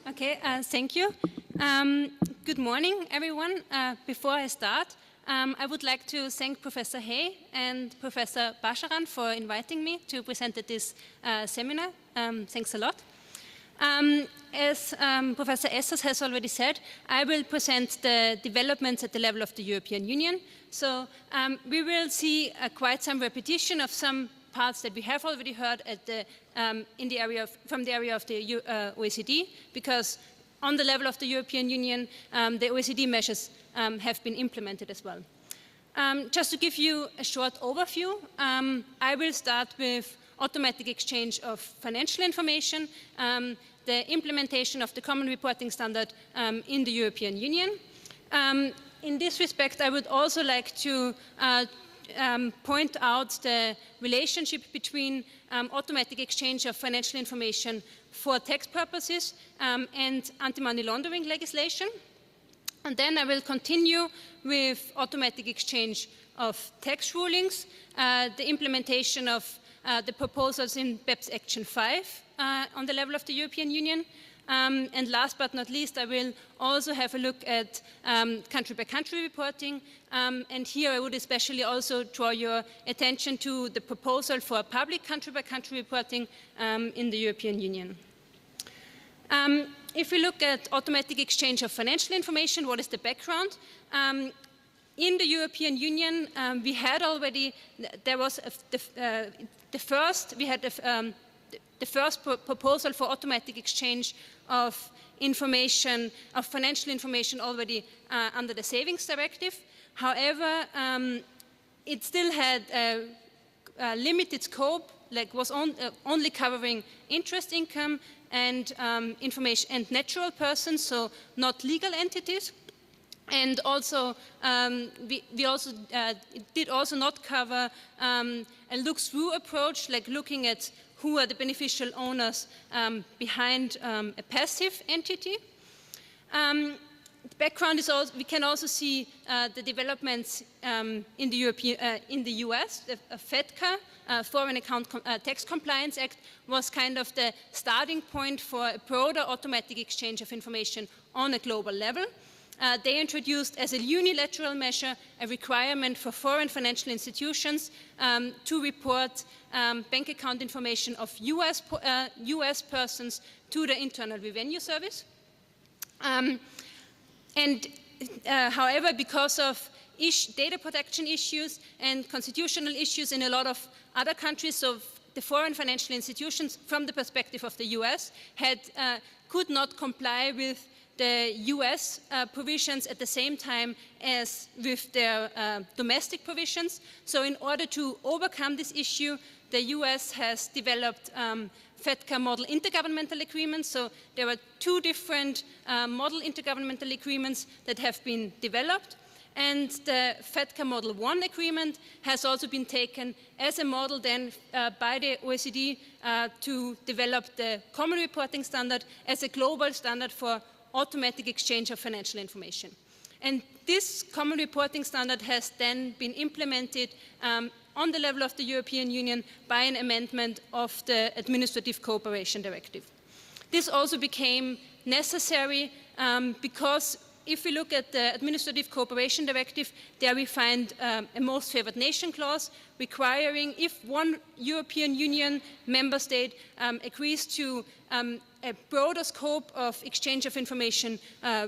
Okay, thank you. Good morning, everyone. Before I start, I would like to thank Professor Hay and Professor Basharan for inviting me to present at this seminar. Thanks a lot. As Professor Essers has already said, I will present the developments at the level of the European Union. So we will see quite some repetition of some parts that we have already heard at the, from the area of the OECD, because on the level of the European Union, the OECD measures have been implemented as well. Just to give you a short overview, I will start with automatic exchange of financial information, the implementation of the Common Reporting Standard in the European Union. In this respect, I would also like to point out the relationship between automatic exchange of financial information for tax purposes and anti-money laundering legislation. And then I will continue with automatic exchange of tax rulings, the implementation of the proposals in BEPS Action 5 on the level of the European Union. And last but not least, I will also have a look at country-by-country reporting. And here I would especially also draw your attention to the proposal for public country-by-country reporting in the European Union. If we look at automatic exchange of financial information, what is the background? In the European Union, we had already, there was the first proposal for automatic exchange of information, of financial information already under the Savings Directive. However, it still had a limited scope, like was only covering interest income and information and natural persons, so not legal entities. And also, it did also not cover a look-through approach, like looking at who are the beneficial owners behind a passive entity. The background is also, we can also see the developments in the US. The FATCA, Foreign Account Tax Compliance Act, was kind of the starting point for a broader automatic exchange of information on a global level. They introduced as a unilateral measure a requirement for foreign financial institutions to report bank account information of US persons to the Internal Revenue Service. However, because of data protection issues and constitutional issues in a lot of other countries, so the foreign financial institutions, from the perspective of the US, could not comply with the US provisions at the same time as with their domestic provisions. So in order to overcome this issue, the US has developed FATCA model intergovernmental agreements. So there are two different model intergovernmental agreements that have been developed. And the FATCA Model 1 agreement has also been taken as a model then by the OECD to develop the Common Reporting Standard as a global standard for automatic exchange of financial information. And this Common Reporting Standard has then been implemented on the level of the European Union by an amendment of the Administrative Cooperation Directive. This also became necessary because if we look at the Administrative Cooperation Directive, there we find a most favored nation clause requiring, if one European Union member state agrees to a broader scope of exchange of information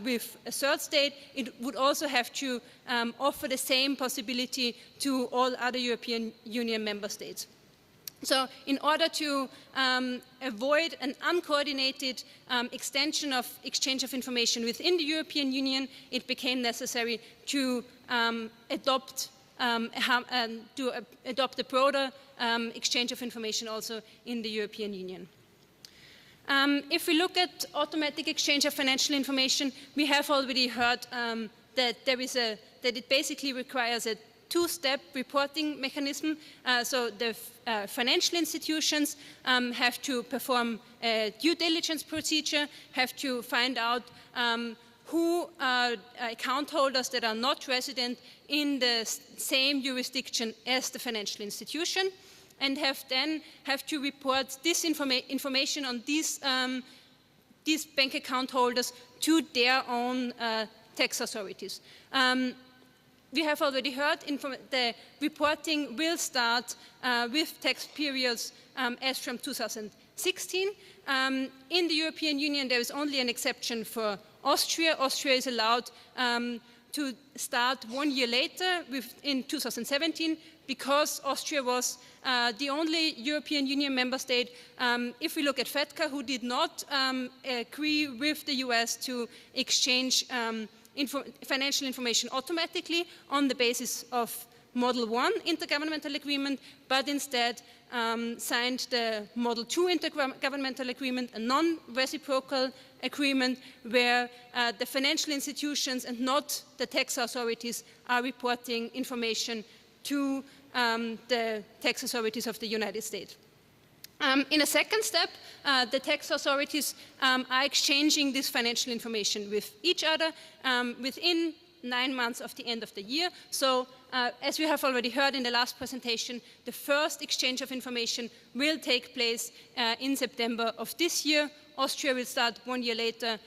with a third state, it would also have to offer the same possibility to all other European Union member states. So in order to avoid an uncoordinated extension of exchange of information within the European Union, it became necessary to adopt a broader exchange of information also in the European Union. If we look at automatic exchange of financial information, we have already heard that it basically requires a two-step reporting mechanism. So the financial institutions have to perform a due diligence procedure, have to find out who are account holders that are not resident in the same jurisdiction as the financial institution, and have to report this information on these these bank account holders to their own tax authorities. We have already heard the reporting will start with tax periods as from 2016. In the European Union, there is only an exception for Austria. Austria is allowed to start 1 year later in 2017 because Austria was the only European Union member state, if we look at FATCA, who did not agree with the US to exchange financial information automatically on the basis of Model 1 intergovernmental agreement, but instead signed the Model 2 intergovernmental agreement, a non-reciprocal agreement where the financial institutions and not the tax authorities are reporting information to the tax authorities of the United States. In a second step, the tax authorities are exchanging this financial information with each other within 9 months of the end of the year. So as we have already heard in the last presentation, the first exchange of information will take place in September of this year. Austria will start 1 year later,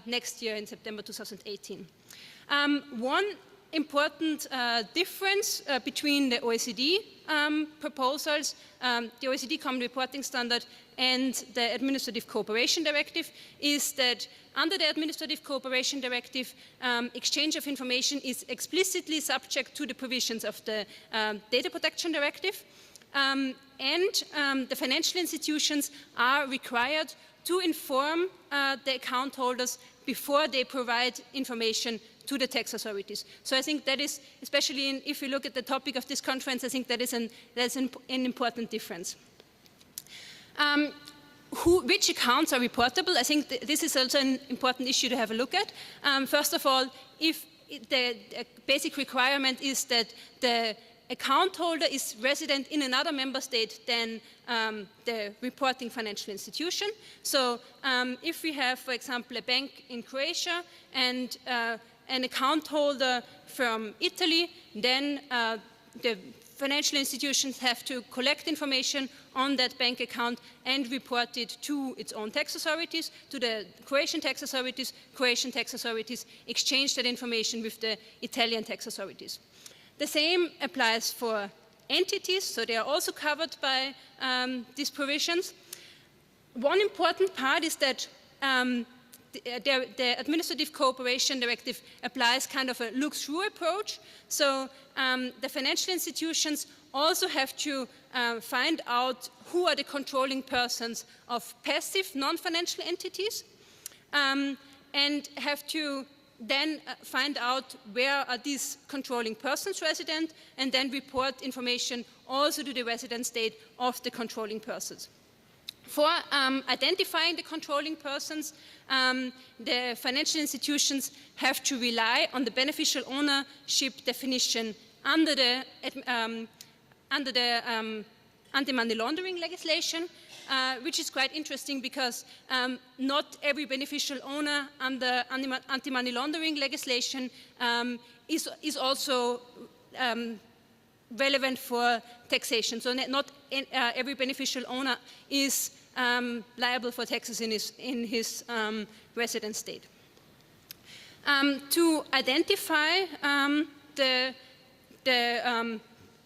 next year in September 2018. One important difference between the OECD proposals, the OECD Common Reporting Standard and the Administrative Cooperation Directive is that under the Administrative Cooperation Directive, exchange of information is explicitly subject to the provisions of the Data Protection Directive, and the financial institutions are required to inform the account holders before they provide information to the tax authorities. So I think that is, especially if we look at the topic of this conference, I think that is an important difference. Which accounts are reportable? I think this is also an important issue to have a look at. First of all, if the basic requirement is that the account holder is resident in another member state than the reporting financial institution. So if we have, for example, a bank in Croatia and an account holder from Italy, then the financial institutions have to collect information on that bank account and report it to its own tax authorities, to the Croatian tax authorities. Croatian tax authorities exchange that information with the Italian tax authorities. The same applies for entities, so they are also covered by these provisions. One important part is that the Administrative Cooperation Directive applies kind of a look-through approach. So the financial institutions also have to find out who are the controlling persons of passive non-financial entities, and have to then find out where are these controlling persons resident, and then report information also to the resident state of the controlling persons. For identifying the controlling persons, the financial institutions have to rely on the beneficial ownership definition under the anti-money laundering legislation, which is quite interesting because not every beneficial owner under anti-money laundering legislation is also relevant for taxation. So not every beneficial owner is liable for taxes in his resident state. To identify the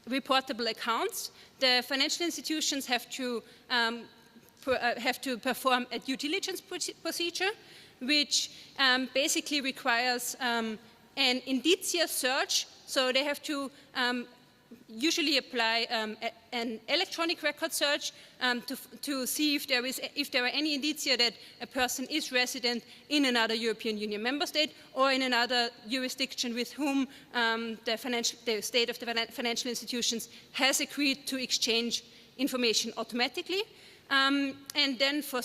reportable accounts, the financial institutions have to perform a due diligence procedure, which basically requires an indicia search. So they have to usually apply an electronic record search to see if there are any indicia that a person is resident in another European Union member state or in another jurisdiction with whom the state of the financial institutions has agreed to exchange information automatically. And then for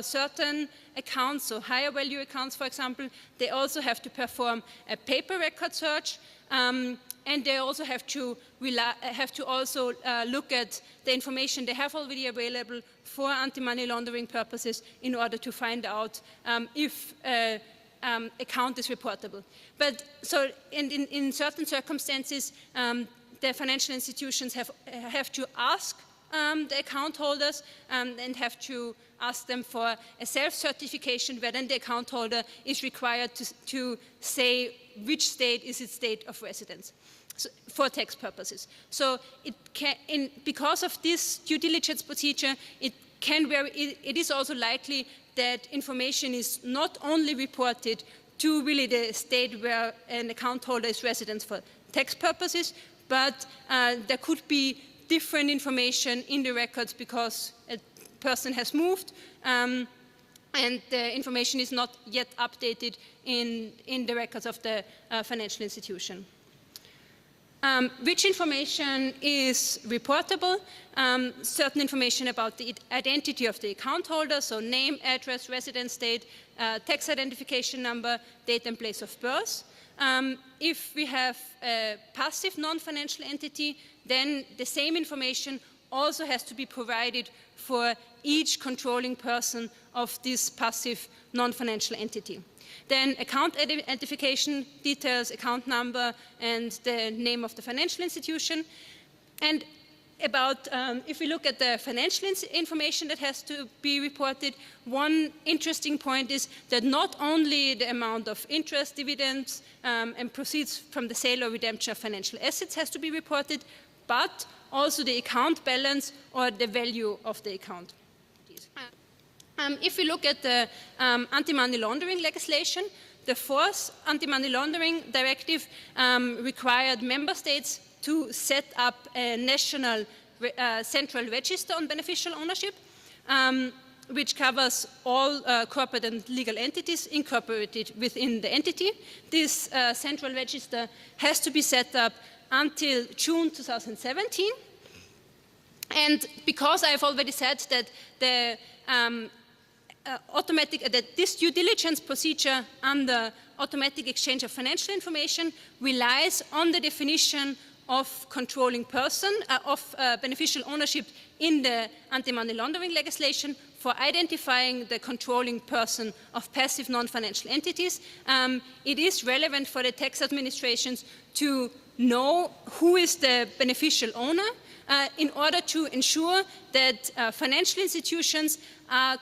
certain accounts, so higher value accounts, for example, they also have to perform a paper record search. And they also have to look at the information they have already available for anti-money laundering purposes in order to find out if account is reportable. But so in certain circumstances, the financial institutions have to ask the account holders and have to ask them for a self-certification where then the account holder is required to say which state is its state of residence for tax purposes. So because of this due diligence procedure, it is also likely that information is not only reported to really the state where an account holder is resident for tax purposes, but there could be different information in the records because a person has moved and the information is not yet updated in the records of the financial institution. Which information is reportable? Certain information about the identity of the account holder, so name, address, residence state, tax identification number, date and place of birth. If we have a passive non-financial entity, then the same information also has to be provided for each controlling person of this passive non-financial entity. Then account identification details, account number, and the name of the financial institution. And about, if we look at the financial information that has to be reported, one interesting point is that not only the amount of interest, dividends, and proceeds from the sale or redemption of financial assets has to be reported, but also the account balance or the value of the account. If we look at the anti-money laundering legislation, the fourth anti-money laundering directive required member states to set up a national central register on beneficial ownership, which covers all corporate and legal entities incorporated within the entity. This central register has to be set up until June 2017. And because I've already said that the this due diligence procedure under automatic exchange of financial information relies on the definition of controlling person, of beneficial ownership in the anti-money laundering legislation for identifying the controlling person of passive non-financial entities. It is relevant for the tax administrations to know who is the beneficial owner in order to ensure that financial institutions are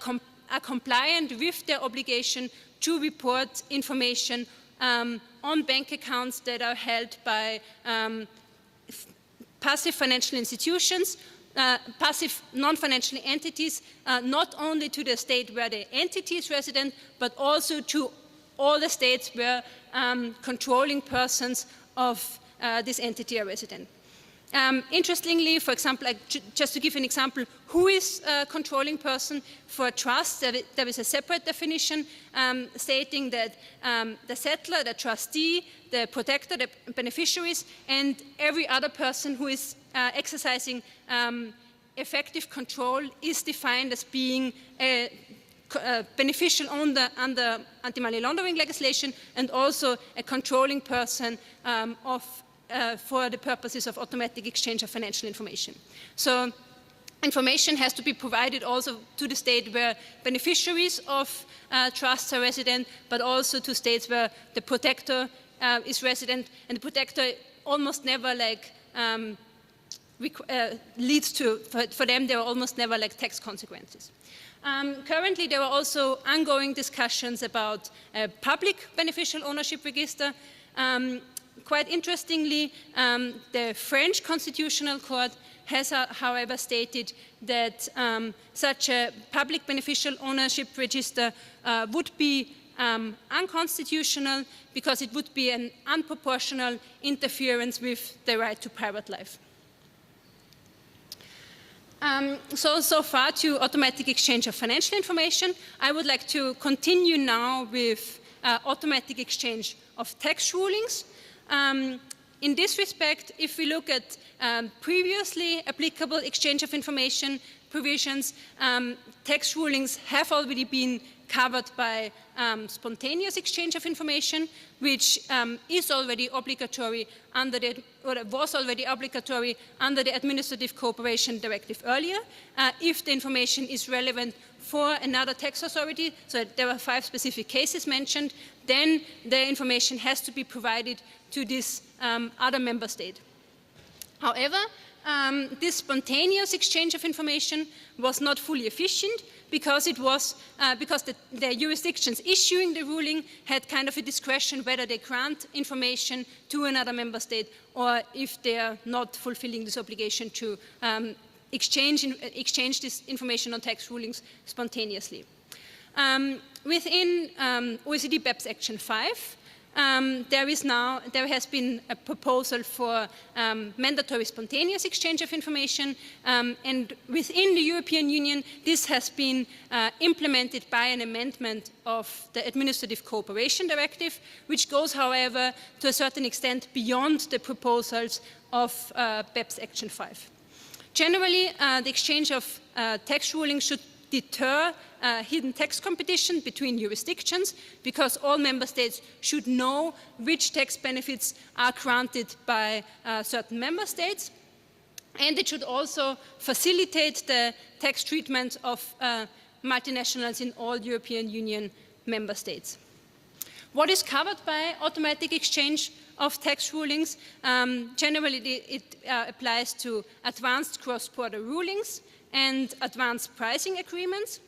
compliant with their obligation to report information on bank accounts that are held by passive financial institutions, passive non-financial entities, not only to the state where the entity is resident, but also to all the states where controlling persons of this entity are resident. Interestingly, for example, just to give an example, who is a controlling person for trusts? There is a separate definition stating that the settler, the trustee, the protector, the beneficiaries, and every other person who is exercising effective control is defined as being a beneficial owner under anti-money laundering legislation and also a controlling person for the purposes of automatic exchange of financial information. So information has to be provided also to the state where beneficiaries of trusts are resident, but also to states where the protector is resident, and the protector almost never leads to, for them, there are almost never tax consequences. Currently, there are also ongoing discussions about a public beneficial ownership register. Quite interestingly, the French Constitutional Court has, however, stated that such a public beneficial ownership register would be unconstitutional because it would be an unproportional interference with the right to private life. So far to automatic exchange of financial information. I would like to continue now with automatic exchange of tax rulings. In this respect, if we look at previously applicable exchange of information provisions, tax rulings have already been covered by spontaneous exchange of information, which is already obligatory under the, or was already obligatory under the Administrative Cooperation Directive earlier, if the information is relevant for another tax authority. So there were 5 specific cases mentioned. Then the information has to be provided to this other member state. However, this spontaneous exchange of information was not fully efficient because it was because the jurisdictions issuing the ruling had kind of a discretion whether they grant information to another member state or if they are not fulfilling this obligation to exchange this information on tax rulings spontaneously. Within OECD BEPS Action 5, there has been a proposal for mandatory spontaneous exchange of information, and within the European Union, this has been implemented by an amendment of the Administrative Cooperation Directive, which goes, however, to a certain extent beyond the proposals of BEPS Action 5. Generally, the exchange of tax rulings should deter hidden tax competition between jurisdictions because all member states should know which tax benefits are granted by certain member states. And it should also facilitate the tax treatment of multinationals in all European Union member states. What is covered by automatic exchange of tax rulings? Generally, it applies to advanced cross-border rulings and advanced pricing agreements.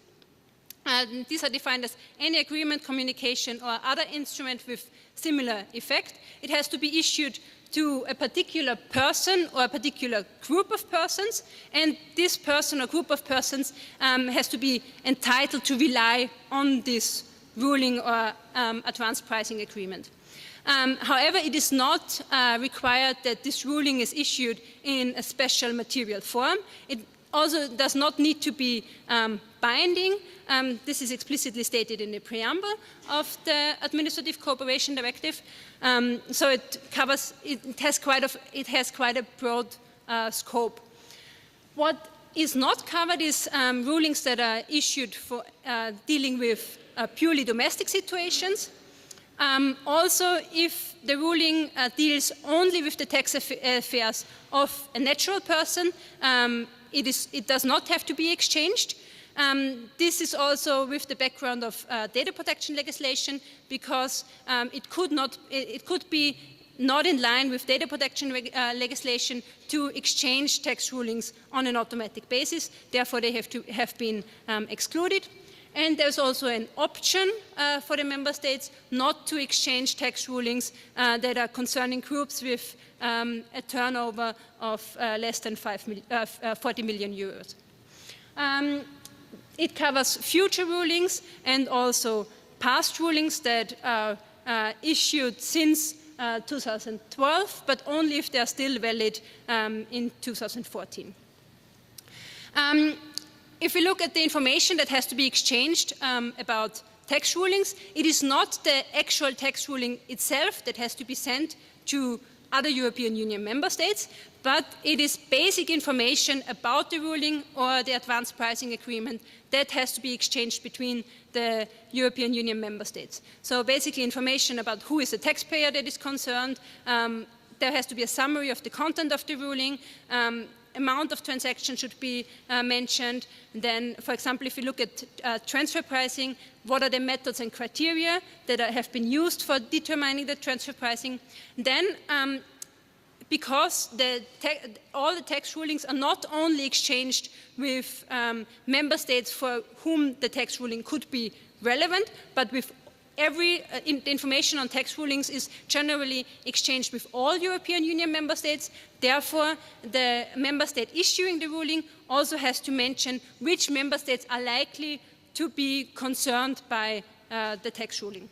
These are defined as any agreement, communication, or other instrument with similar effect. It has to be issued to a particular person or a particular group of persons, and this person or group of persons has to be entitled to rely on this ruling or advanced pricing agreement. However, it is not required that this ruling is issued in a special material form. It also does not need to be binding. This is explicitly stated in the preamble of the Administrative Cooperation Directive. So it has quite a broad scope. What is not covered is rulings that are issued for dealing with purely domestic situations. Also, if the ruling deals only with the tax affairs of a natural person, it does not have to be exchanged. This is also with the background of data protection legislation because it could be not in line with data protection legislation to exchange tax rulings on an automatic basis. Therefore, they have been excluded. And there's also an option for the member states not to exchange tax rulings that are concerning groups with a turnover of less than 40 million euros. It covers future rulings and also past rulings that are issued since 2012, but only if they are still valid in 2014. If we look at the information that has to be exchanged about tax rulings, it is not the actual tax ruling itself that has to be sent to other European Union member states, but it is basic information about the ruling or the advanced pricing agreement that has to be exchanged between the European Union member states. So basically information about who is the taxpayer that is concerned. There has to be a summary of the content of the ruling. Amount of transactions should be mentioned. Then, for example, if you look at transfer pricing, what are the methods and criteria that have been used for determining the transfer pricing? Then, because all the tax rulings are not only exchanged with member states for whom the tax ruling could be relevant, but with the information on tax rulings is generally exchanged with all European Union member states. Therefore, the member state issuing the ruling also has to mention which member states are likely to be concerned by the tax ruling.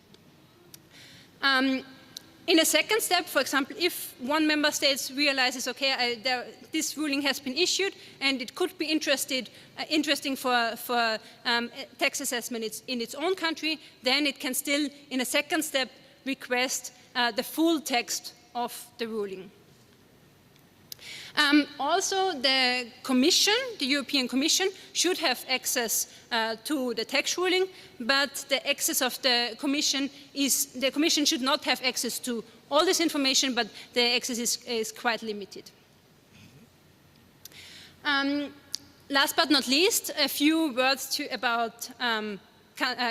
In a second step, for example, if one member state realizes, okay, this ruling has been issued and it could be interesting for tax assessment in its own country, then it can still, in a second step, request the full text of the ruling. Also, the Commission, the European Commission, should have access to the tax ruling, but the access of the Commission should not have access to all this information, but the access is quite limited. Last but not least, a few words about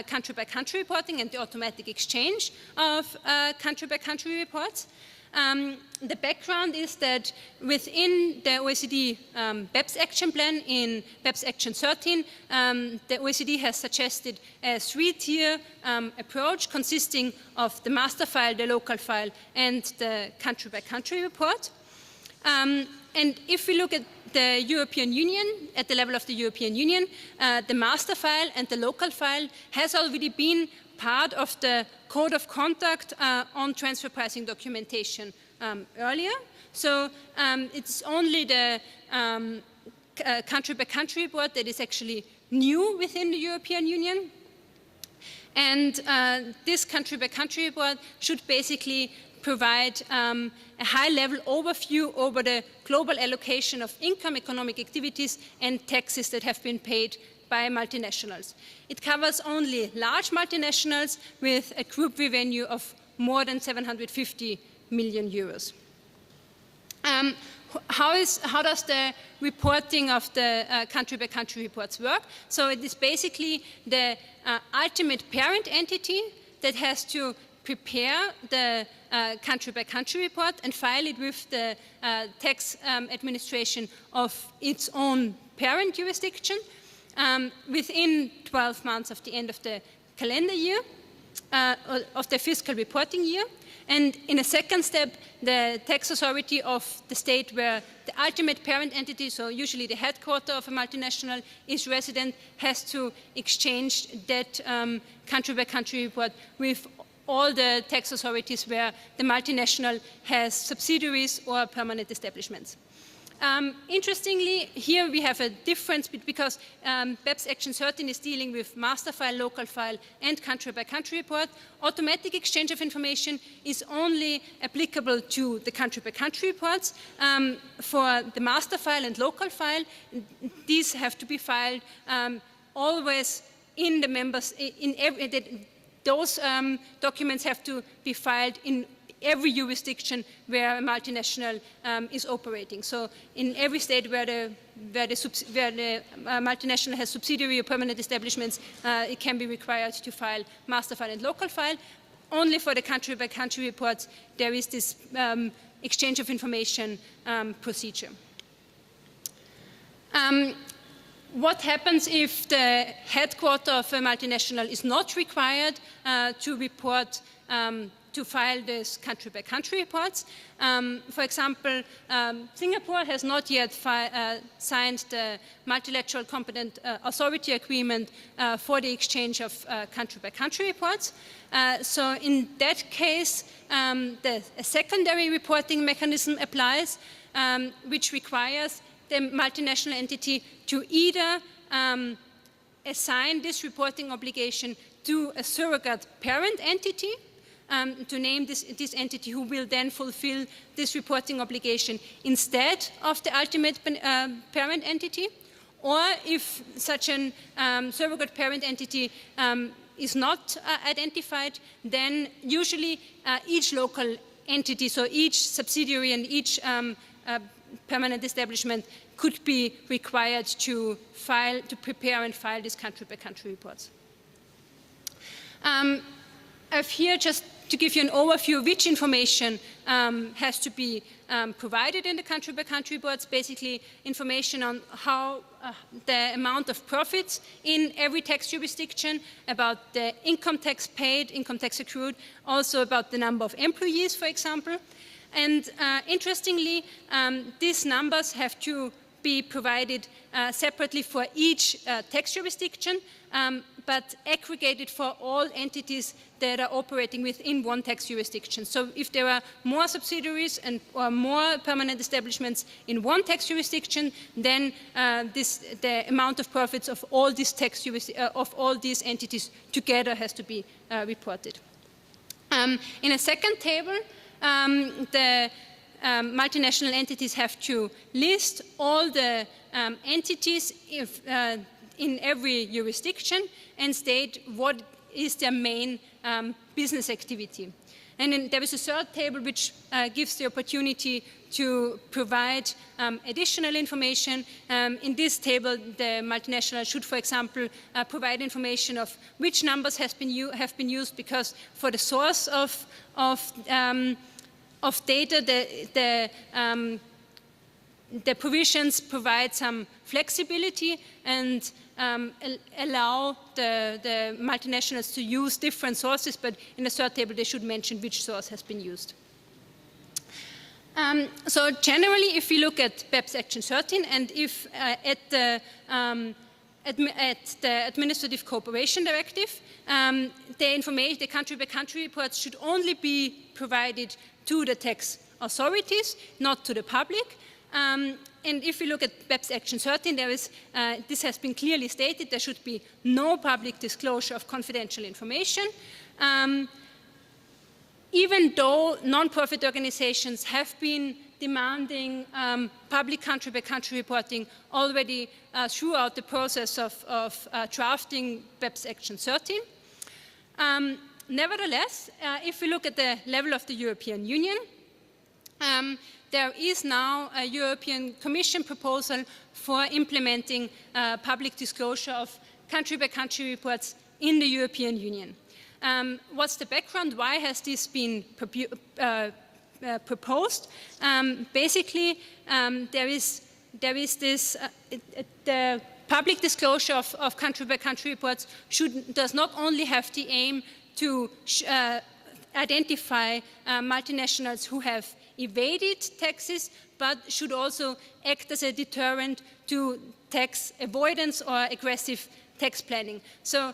country-by-country reporting and the automatic exchange of country-by-country reports. The background is that within the OECD BEPS Action Plan, in BEPS Action 13, the OECD has suggested a three-tier approach consisting of the master file, the local file, and the country-by-country report. And if we look at the European Union, at the level of the European Union, the master file and the local file has already been part of the code of conduct on transfer pricing documentation earlier. So it's only the country-by-country report that is actually new within the European Union. And this country-by-country report should basically provide a high-level overview over the global allocation of income, economic activities, and taxes that have been paid by multinationals. It covers only large multinationals with a group revenue of more than 750 million euros. How does the reporting of the country-by-country reports work? So it is basically the ultimate parent entity that has to prepare the country-by-country report and file it with the tax administration of its own parent jurisdiction within 12 months of the end of the calendar year, of the fiscal reporting year. And in a second step, the tax authority of the state where the ultimate parent entity, so usually the headquarter of a multinational, is resident, has to exchange that country-by-country report with all the tax authorities where the multinational has subsidiaries or permanent establishments. Interestingly, here we have a difference because BEPS Action 13 is dealing with master file, local file, and country-by-country report. Automatic exchange of information is only applicable to the country-by-country reports. For the master file and local file, these have to be filed always in the members, those documents have to be filed in every jurisdiction where a multinational is operating. So in every state where the multinational has subsidiary or permanent establishments, it can be required to file master file and local file. Only for the country-by-country reports, there is this exchange of information procedure. What happens if the headquarter of a multinational is not required to report to file these country-by-country reports? For example, Singapore has not yet signed the multilateral competent authority agreement for the exchange of country-by-country reports. So in that case, a secondary reporting mechanism applies, which requires the multinational entity to either assign this reporting obligation to a surrogate parent entity, to name this entity who will then fulfill this reporting obligation instead of the ultimate parent entity, or if such a surrogate parent entity is not identified, then usually each local entity, so each subsidiary and each permanent establishment could be required to prepare and file these country-by-country reports. I've here just to give you an overview of which information has to be provided in the country-by-country reports, basically information on how the amount of profits in every tax jurisdiction, about the income tax paid, income tax accrued, also about the number of employees, for example. And interestingly, these numbers have to be provided separately for each tax jurisdiction, but aggregated for all entities that are operating within one tax jurisdiction. So if there are more subsidiaries or more permanent establishments in one tax jurisdiction, then the amount of profits of all these entities together has to be reported. In a second table, the multinational entities have to list all the entities in every jurisdiction and state what is their main business activity. And then there is a third table which gives the opportunity to provide additional information. In this table, the multinational should, for example, provide information of which numbers have been used, because for the source of of data, the provisions provide some flexibility and allow the multinationals to use different sources, but in the third table they should mention which source has been used. So generally, if we look at BEPS Action 13, and if at the Administrative Cooperation Directive, the country-by-country reports should only be provided to the tax authorities, not to the public. And if we look at BEPS Action 13, this has been clearly stated, there should be no public disclosure of confidential information. Even though non-profit organizations have been demanding public country-by-country reporting already throughout the process of drafting BEPS Action 13. Nevertheless, if we look at the level of the European Union, there is now a European Commission proposal for implementing public disclosure of country-by-country reports in the European Union. What's the background? Why has this been proposed? Basically, there is this, the public disclosure of country-by-country reports does not only have the aim to identify multinationals who have evaded taxes, but should also act as a deterrent to tax avoidance or aggressive tax planning. So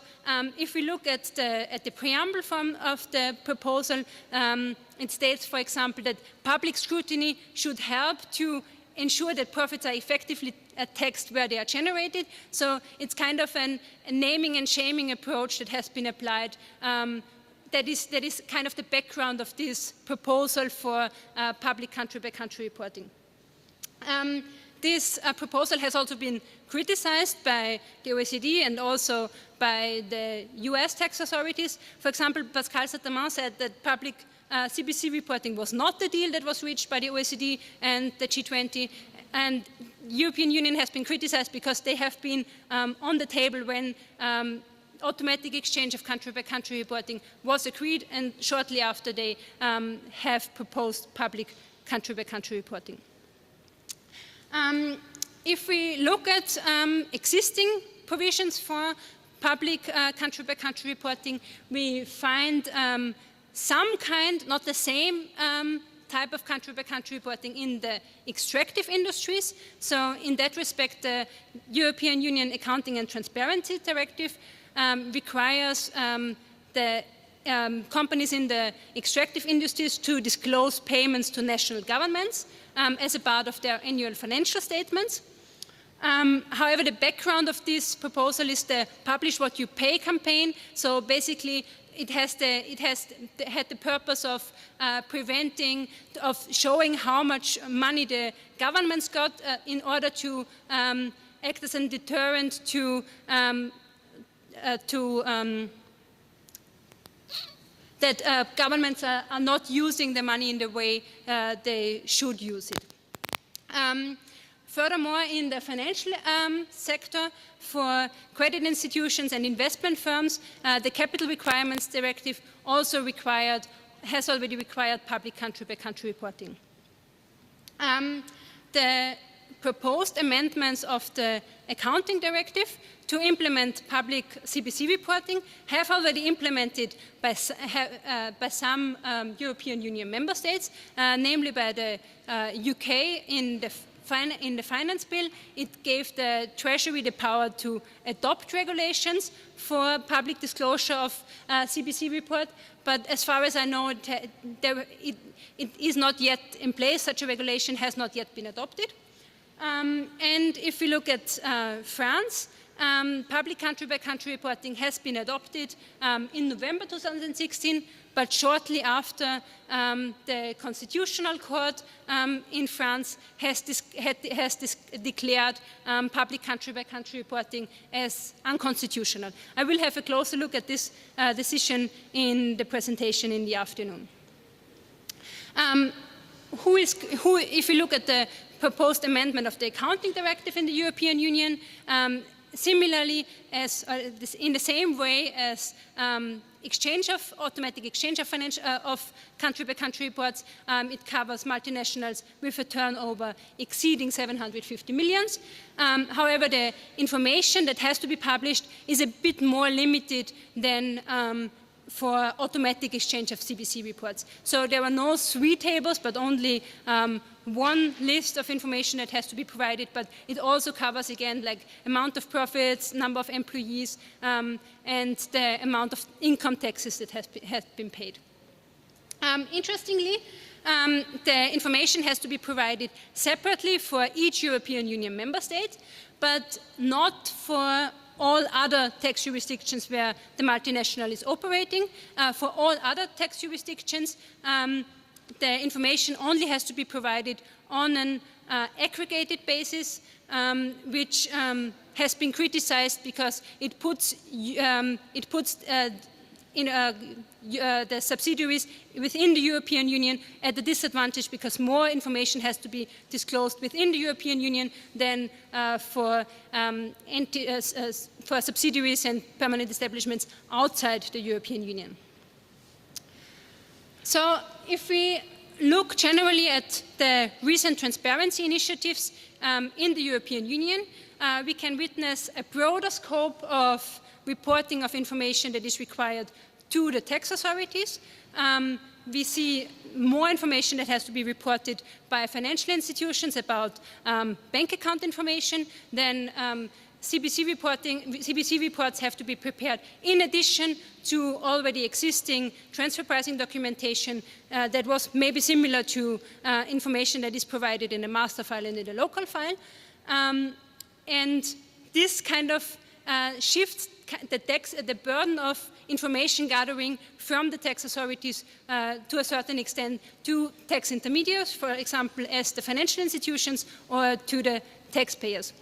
if we look at the preamble form of the proposal, it states, for example, that public scrutiny should help to ensure that profits are effectively taxed where they are generated. So it's kind of a naming and shaming approach that has been applied. That is kind of the background of this proposal for public country-by-country reporting. This proposal has also been criticized by the OECD and also by the US tax authorities. For example, Pascal Saterman said that public CBC reporting was not the deal that was reached by the OECD and the G20, and the European Union has been criticized because they have been on the table when automatic exchange of country-by-country reporting was agreed, and shortly after they have proposed public country-by-country reporting. If we look at existing provisions for public country-by-country reporting, we find some kind, not the same type of country-by-country reporting in the extractive industries. So in that respect, the European Union Accounting and Transparency Directive requires the companies in the extractive industries to disclose payments to national governments as a part of their annual financial statements. However, the background of this proposal is the Publish What You Pay campaign. So basically, it had the purpose of showing how much money the governments got in order to act as a deterrent to that governments are not using the money in the way they should use it. Furthermore, in the financial sector, for credit institutions and investment firms, the Capital Requirements Directive also has already required public country-by-country reporting. The proposed amendments of the Accounting Directive to implement public CBC reporting have already implemented by some European Union member states, namely by the UK in the Finance Bill. It gave the Treasury the power to adopt regulations for public disclosure of CBC report, but as far as I know, it is not yet in place. Such a regulation has not yet been adopted. And if we look at France, public country-by-country reporting has been adopted in November 2016, but shortly after the Constitutional Court in France has declared public country-by-country reporting as unconstitutional. I will have a closer look at this decision in the presentation in the afternoon. If we look at the proposed amendment of the Accounting Directive in the European Union, similarly as in the same way as automatic exchange of country-by-country reports, it covers multinationals with a turnover exceeding 750 million. However, the information that has to be published is a bit more limited than for automatic exchange of CBC reports. So there are no 3 tables, but only one list of information that has to be provided, but it also covers, again, like amount of profits, number of employees, and the amount of income taxes that has been paid. Interestingly, the information has to be provided separately for each European Union member state, but not for all other tax jurisdictions where the multinational is operating. For all other tax jurisdictions, the information only has to be provided on an aggregated basis, which has been criticized because it puts the subsidiaries within the European Union at a disadvantage, because more information has to be disclosed within the European Union than for subsidiaries and permanent establishments outside the European Union. So if we look generally at the recent transparency initiatives in the European Union, we can witness a broader scope of reporting of information that is required to the tax authorities. We see more information that has to be reported by financial institutions about bank account information. Then CBC reports have to be prepared in addition to already existing transfer pricing documentation that was maybe similar to information that is provided in the master file and in the local file. And this kind of shifts the burden of information gathering from the tax authorities to a certain extent to tax intermediaries, for example, as the financial institutions, or to the taxpayers.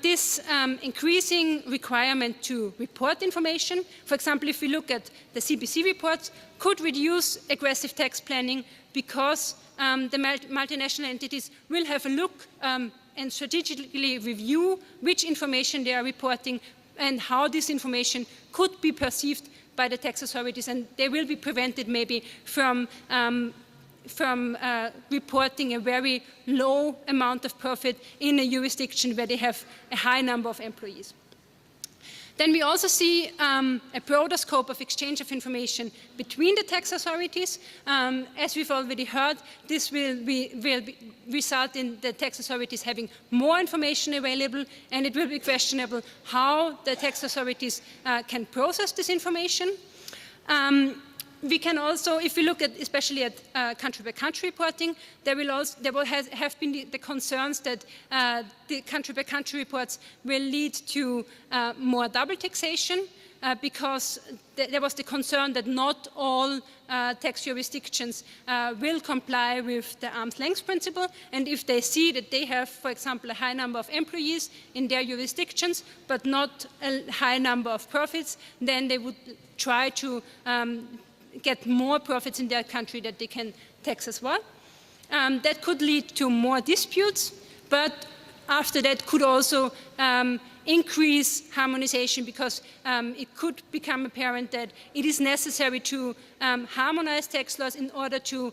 This increasing requirement to report information, for example, if we look at the CBC reports, could reduce aggressive tax planning, because the multinational entities will have a look and strategically review which information they are reporting and how this information could be perceived by the tax authorities, and they will be prevented maybe from reporting a very low amount of profit in a jurisdiction where they have a high number of employees. Then we also see a broader scope of exchange of information between the tax authorities. As we've already heard, this will result in the tax authorities having more information available, and it will be questionable how the tax authorities can process this information. We can also, if we look at especially at country-by-country reporting, there will have been the concerns that the country-by-country reports will lead to more double taxation, because there was the concern that not all tax jurisdictions will comply with the arm's length principle, and if they see that they have, for example, a high number of employees in their jurisdictions but not a high number of profits, then they would try to get more profits in their country that they can tax as well. That could lead to more disputes, but after that could also increase harmonization, because it could become apparent that it is necessary to harmonize tax laws in order to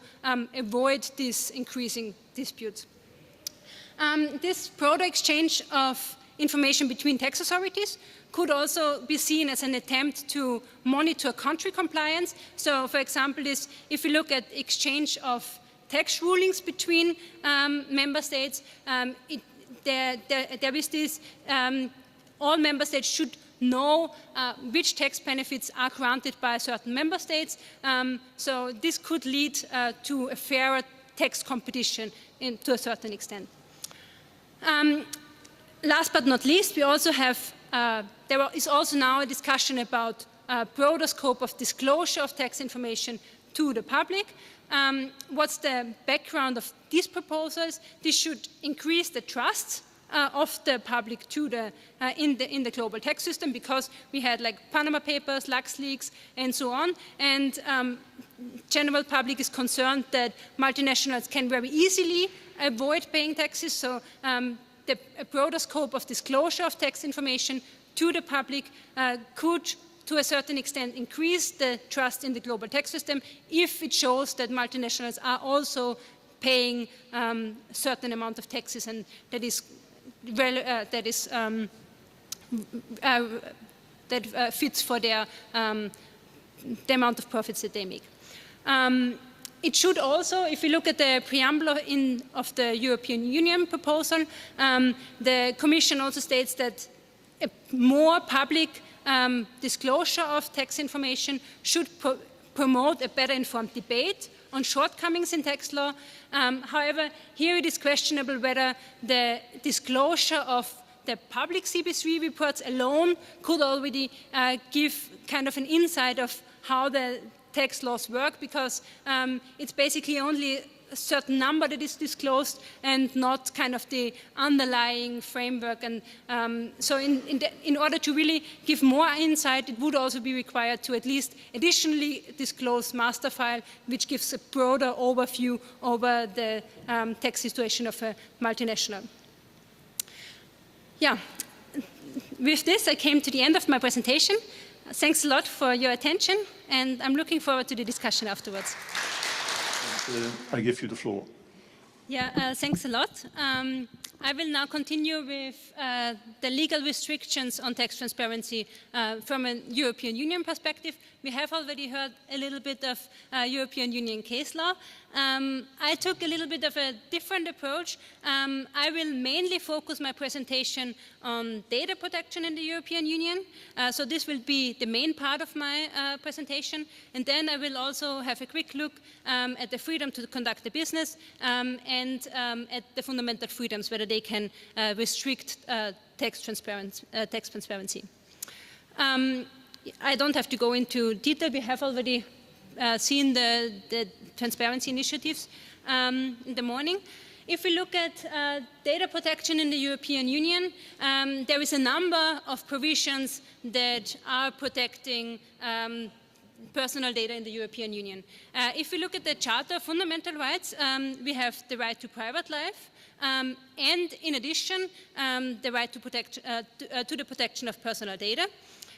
avoid these increasing disputes. This broader exchange of information between tax authorities could also be seen as an attempt to monitor country compliance. So, for example, if we look at exchange of tax rulings between member states, there is this, all member states should know which tax benefits are granted by certain member states. So this could lead to a fairer tax competition to a certain extent. Last but not least, we also have, there is also now a discussion about a broader scope of disclosure of tax information to the public. What's the background of these proposals? This should increase the trust of the public to the, in the global tax system, because we had like Panama Papers, LuxLeaks, and so on. And general public is concerned that multinationals can very easily avoid paying taxes. So a broader scope of disclosure of tax information to the public could, to a certain extent, increase the trust in the global tax system if it shows that multinationals are also paying a certain amount of taxes, and that fits for their the amount of profits that they make. It should also, if you look at the preamble of the European Union proposal, the Commission also states that a more public disclosure of tax information should promote a better informed debate on shortcomings in tax law. However, here it is questionable whether the disclosure of the public CB3 reports alone could already give kind of an insight of how the tax laws work, because it's basically only a certain number that is disclosed and not kind of the underlying framework. And so in order to really give more insight, it would also be required to at least additionally disclose master file, which gives a broader overview over the tax situation of a multinational. Yeah, with this I came to the end of my presentation. Thanks a lot for your attention, and I'm looking forward to the discussion afterwards. I give you the floor. Yeah, thanks a lot. I will now continue with the legal restrictions on tax transparency from a European Union perspective. We have already heard a little bit of European Union case law. I took a little bit of a different approach. I will mainly focus my presentation on data protection in the European Union. So this will be the main part of my presentation. And then I will also have a quick look at the freedom to conduct the business and at the fundamental freedoms, whether they can restrict tax transparency. I don't have to go into detail. We have already seen the transparency initiatives in the morning. If we look at data protection in the European Union, there is a number of provisions that are protecting personal data in the European Union. If we look at the Charter of Fundamental Rights, we have the right to private life, and in addition, the right to the protection of personal data.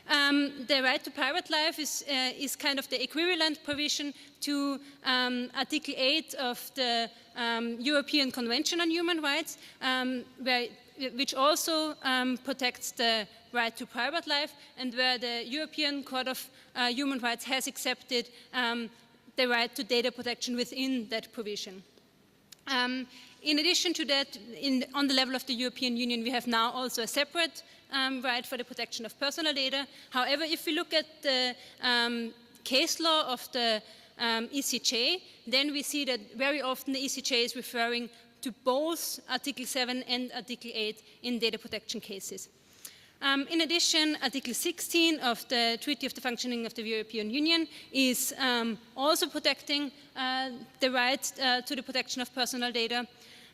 The right to private life is kind of the equivalent provision to Article 8 of the European Convention on Human Rights, which also protects the right to private life, and where the European Court of Human Rights has accepted the right to data protection within that provision. In addition to that, on the level of the European Union, we have now also a separate right for the protection of personal data. However, if we look at the case law of the ECJ, then we see that very often the ECJ is referring to both Article 7 and Article 8 in data protection cases. In addition, Article 16 of the Treaty of the Functioning of the European Union is also protecting the right to the protection of personal data.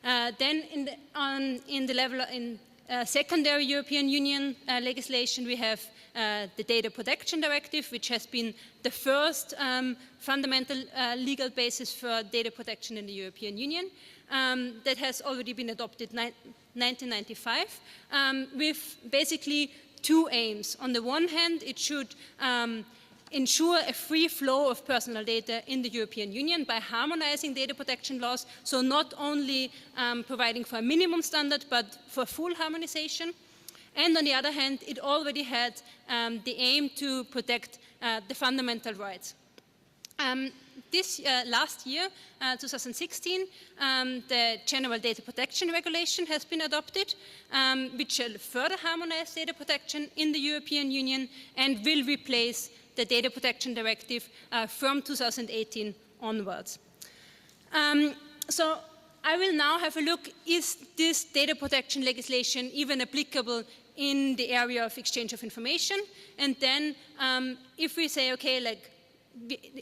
Then in the level in secondary European Union legislation, we have the Data Protection Directive, which has been the first fundamental legal basis for data protection in the European Union. That has already been adopted in 1995 with basically two aims. On the one hand, it should ensure a free flow of personal data in the European Union by harmonizing data protection laws, so not only providing for a minimum standard, but for full harmonization. And on the other hand, it already had the aim to protect the fundamental rights. Last year, 2016, the General Data Protection Regulation has been adopted, which shall further harmonize data protection in the European Union and will replace the Data Protection Directive from 2018 onwards. So I will now have a look, is this data protection legislation even applicable in the area of exchange of information? And then if we say, okay, like,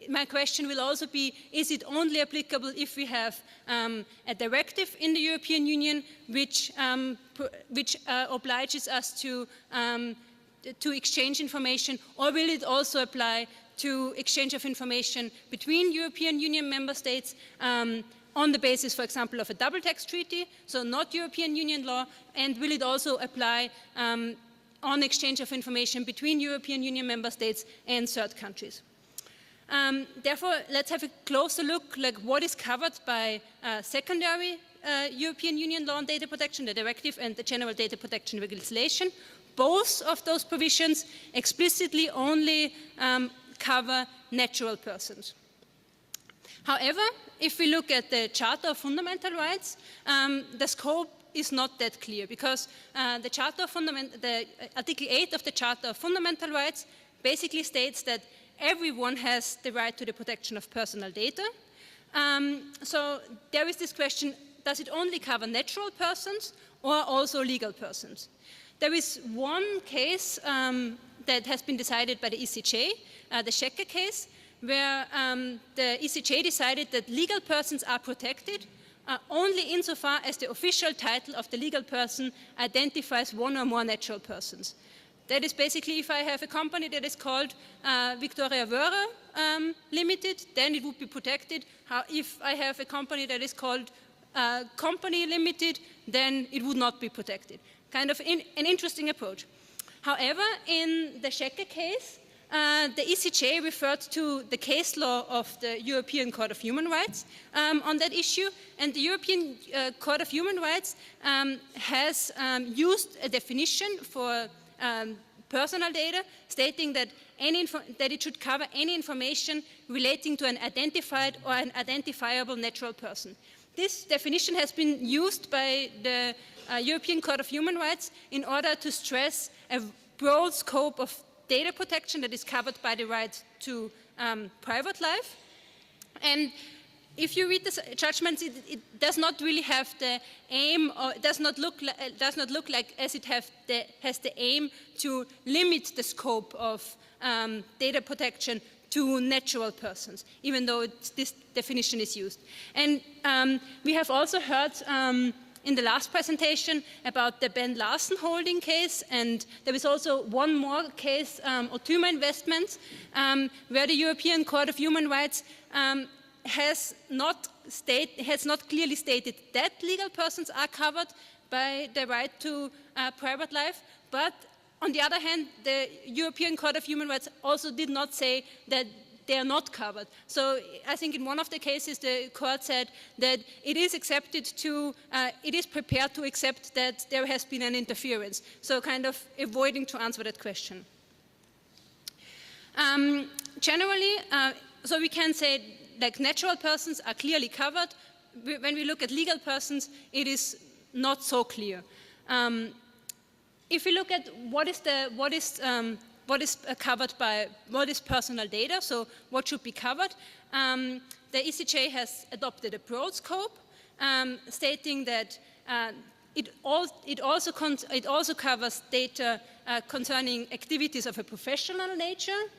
my question will also be, is it only applicable if we have a directive in the European Union which obliges us to exchange information, or will it also apply to exchange of information between European Union member states on the basis, for example, of a double tax treaty, so not European Union law, and will it also apply on exchange of information between European Union member states and third countries. Therefore, let's have a closer look like what is covered by secondary European Union law on data protection, the directive and the general data protection legislation. Both of those provisions explicitly only cover natural persons. However, if we look at the Charter of Fundamental Rights, the scope is not that clear, because the Article 8 of the Charter of Fundamental Rights basically states that everyone has the right to the protection of personal data. So there is this question, does it only cover natural persons or also legal persons? There is one case that has been decided by the ECJ, the Schecker case, where the ECJ decided that legal persons are protected only insofar as the official title of the legal person identifies one or more natural persons. That is basically, if I have a company that is called VIWÖENG311 Limited, then it would be protected. If I have a company that is called Company Limited, then it would not be protected. Kind of an interesting approach. However, in the Schecker case, the ECJ referred to the case law of the European Court of Human Rights on that issue, and the European Court of Human Rights has used a definition for personal data, stating that it should cover any information relating to an identified or an identifiable natural person. This definition has been used by the European Court of Human Rights in order to stress a broad scope of data protection that is covered by the right to private life. And if you read the judgments, it does not really have the aim, or it does not look like as it has the aim to limit the scope of data protection to natural persons, even though this definition is used. And we have also heard in the last presentation about the Ben Larsen holding case, and there is also one more case, Otuma Investments, where the European Court of Human Rights has not clearly stated that legal persons are covered by the right to private life, but on the other hand, the European Court of Human Rights also did not say that they are not covered. So I think in one of the cases the court said that it is it is prepared to accept that there has been an interference. So kind of avoiding to answer that question. Generally, so we can say like natural persons are clearly covered. When we look at legal persons, it is not so clear. If we look at what is covered by what is personal data, so what should be covered, the ECJ has adopted a broad scope, stating that it also covers data concerning activities of a professional nature,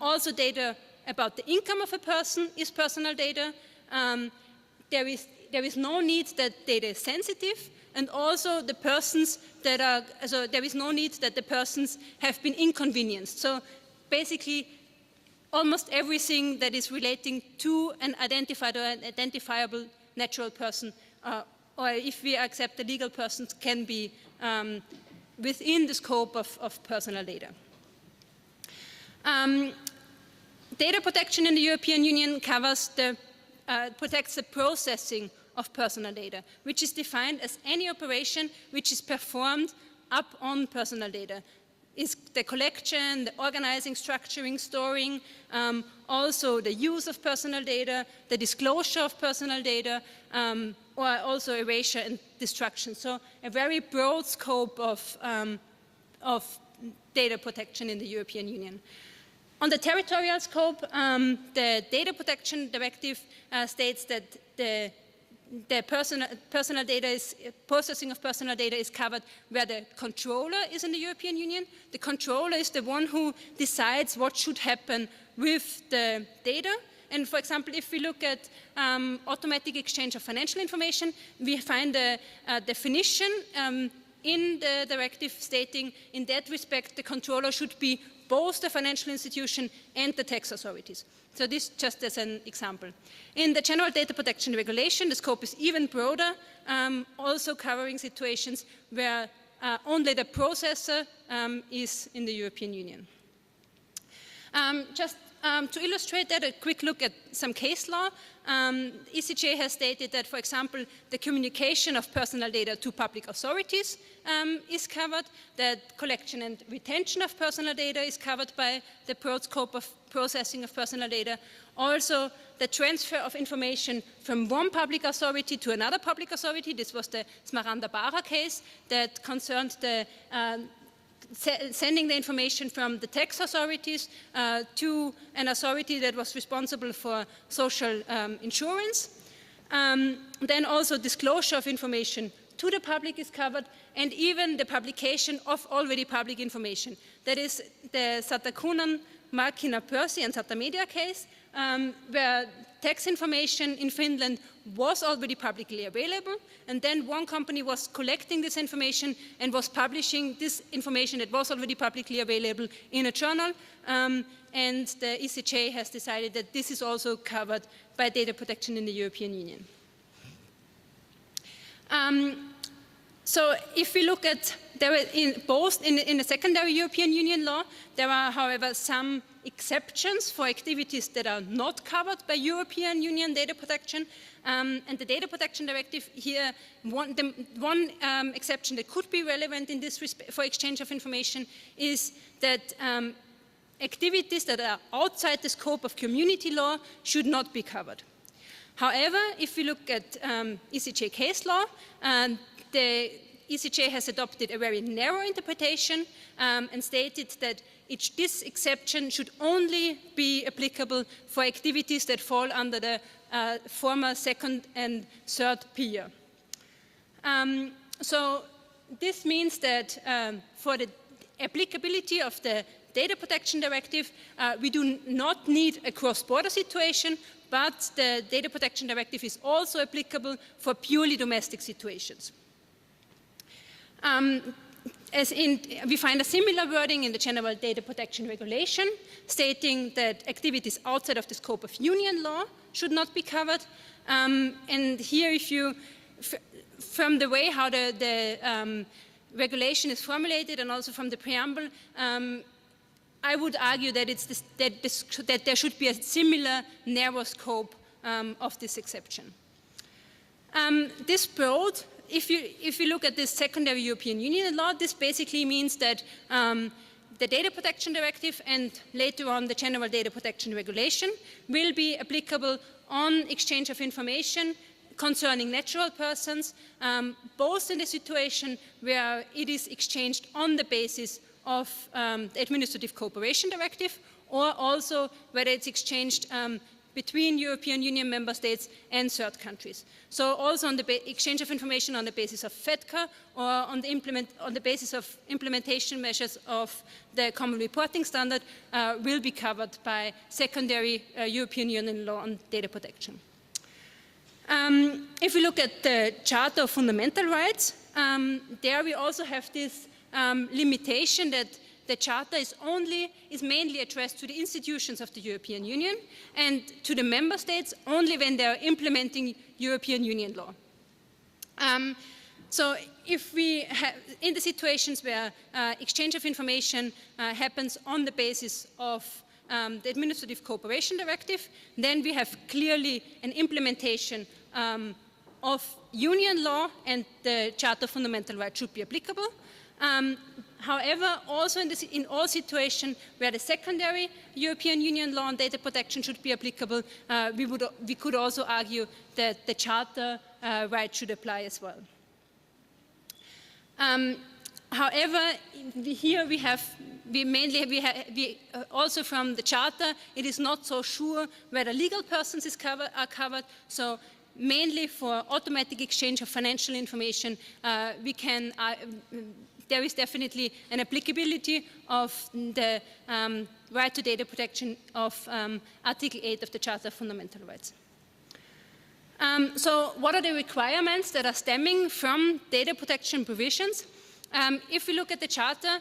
also data about the income of a person is personal data. There is no need that data is sensitive, and also the persons that are, so there is no need that the persons have been inconvenienced. So basically, almost everything that is relating to an identified or an identifiable natural person, or if we accept the legal persons, can be within the scope of personal data. Data protection in the European Union protects the processing of personal data, which is defined as any operation which is performed up on personal data. Is the collection, the organizing, structuring, storing, also the use of personal data, the disclosure of personal data, or also erasure and destruction. So a very broad scope of data protection in the European Union. On the territorial scope, the Data Protection Directive states that the processing of personal data is covered where the controller is in the European Union. The controller is the one who decides what should happen with the data. And for example, if we look at automatic exchange of financial information, we find a definition in the directive stating in that respect the controller should be both the financial institution and the tax authorities. So this just as an example. In the General Data Protection Regulation, the scope is even broader, also covering situations where only the processor is in the European Union. To illustrate that, a quick look at some case law. ECJ has stated that, for example, the communication of personal data to public authorities is covered, that collection and retention of personal data is covered by the broad scope of processing of personal data. Also, the transfer of information from one public authority to another public authority. This was the Smaranda-Barra case that concerned the sending the information from the tax authorities to an authority that was responsible for social insurance. Then also disclosure of information to the public is covered, and even the publication of already public information. That is the Satakunnan, Markkina Pörsi and Sata Media case, where tax information in Finland was already publicly available, and then one company was collecting this information and was publishing this information that was already publicly available in a journal, and the ECJ has decided that this is also covered by data protection in the European Union. So if we look at, both in the secondary European Union law, there are, however, some exceptions for activities that are not covered by European Union data protection. And the Data Protection Directive here, one exception that could be relevant in this respect for exchange of information is that activities that are outside the scope of community law should not be covered. However, if we look at ECJ case law, the ECJ has adopted a very narrow interpretation and stated that this exception should only be applicable for activities that fall under the former second and third pillar. So this means that for the applicability of the Data Protection Directive, we do not need a cross-border situation, but the Data Protection Directive is also applicable for purely domestic situations. We find a similar wording in the General Data Protection Regulation, stating that activities outside of the scope of union law should not be covered. And here, from the way how the regulation is formulated and also from the preamble, I would argue that, that there should be a similar narrow scope of this exception. This broad, if you look at this secondary European Union law, this basically means that the Data Protection Directive and later on the General Data Protection Regulation will be applicable on exchange of information concerning natural persons, both in the situation where it is exchanged on the basis of the Administrative Cooperation Directive, or also whether it's exchanged between European Union member states and third countries. So also on the exchange of information on the basis of FEDCA or on the basis of implementation measures of the Common Reporting Standard will be covered by secondary European Union law on data protection. If we look at the Charter of Fundamental Rights, there we also have this limitation that the Charter is mainly addressed to the institutions of the European Union and to the member states only when they are implementing European Union law. So if we have, in the situations where exchange of information happens on the basis of the Administrative Cooperation Directive, then we have clearly an implementation of Union law, and the Charter of Fundamental Rights should be applicable. However, also in all situations where the secondary European Union law on data protection should be applicable, we could also argue that the Charter right should apply as well. However, here we also from the Charter, it is not so sure whether legal persons are covered. So mainly for automatic exchange of financial information, there is definitely an applicability of the right to data protection of Article 8 of the Charter of Fundamental Rights. So what are the requirements that are stemming from data protection provisions? If we look at the Charter,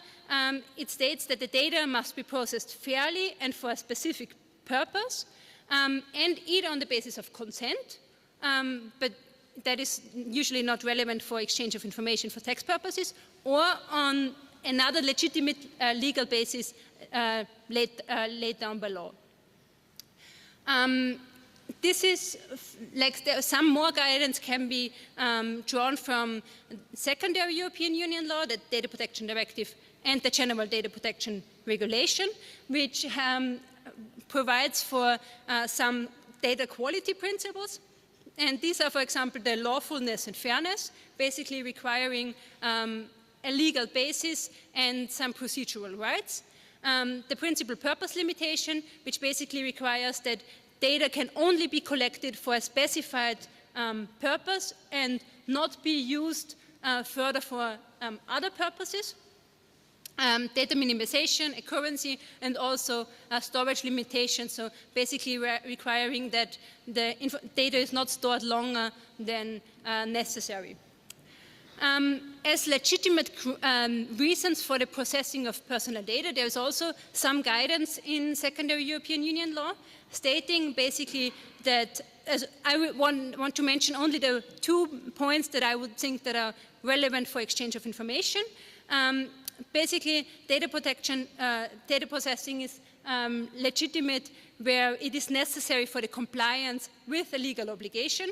it states that the data must be processed fairly and for a specific purpose, and either on the basis of consent, but that is usually not relevant for exchange of information for tax purposes, or on another legitimate legal basis laid down by law. This is like some more guidance can be drawn from secondary European Union law, the Data Protection Directive and the General Data Protection Regulation, which provides for some data quality principles. And these are, for example, the lawfulness and fairness, basically requiring a legal basis and some procedural rights. The principal purpose limitation, which basically requires that data can only be collected for a specified purpose and not be used further for other purposes. Data minimization, accuracy, and also storage limitation, so basically requiring that the data is not stored longer than necessary. As legitimate reasons for the processing of personal data, there is also some guidance in secondary European Union law stating basically that, as I want to mention only the 2 points that I would think that are relevant for exchange of information. Basically, data processing is legitimate where it is necessary for the compliance with a legal obligation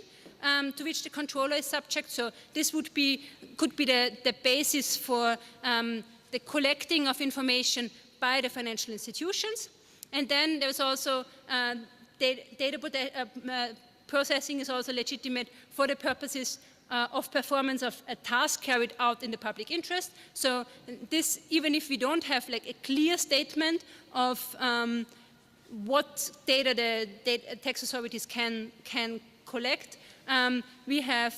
to which the controller is subject. So this could be the basis for the collecting of information by the financial institutions. And then there's also processing is also legitimate for the purposes of performance of a task carried out in the public interest. So this, even if we don't have like a clear statement of what data the tax authorities can collect, we have